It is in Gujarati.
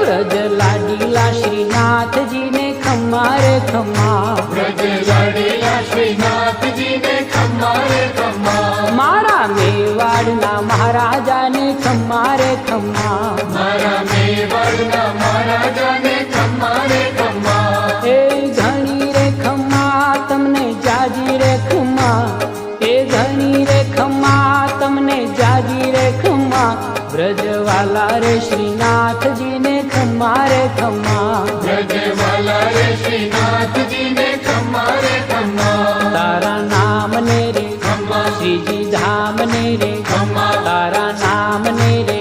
વ્રજ લાડીલા શ્રીનાથજીને ખમ્મા રે ખમ્મા, વ્રજ લાડેલા શ્રીનાથજીને ખમ્મા રે ખમ્મા, મારા મેવાડના મહારાજાને ખમ્મા રે ખમ્મા, મારા મેવાડના મહારાજાને ખમ્મા રે ખમ્મા, એ ઘણી રે ખમ્મા તમને જાજી રે ખમ્મા, એ ઘણી રે ખમ્મા તમને જાજી રે ખમ્મા, વ્રજવાલા રે શ્રીનાથજીને ખમ્મા રે ખમ્મા, વ્રજવાલા રે શ્રીનાથજીને ખમ્મા રે ખમ્મા, તારા નામને રે ખમ્મા શ્રીજી ધામને રે, ખમ્મા તારા નામને રે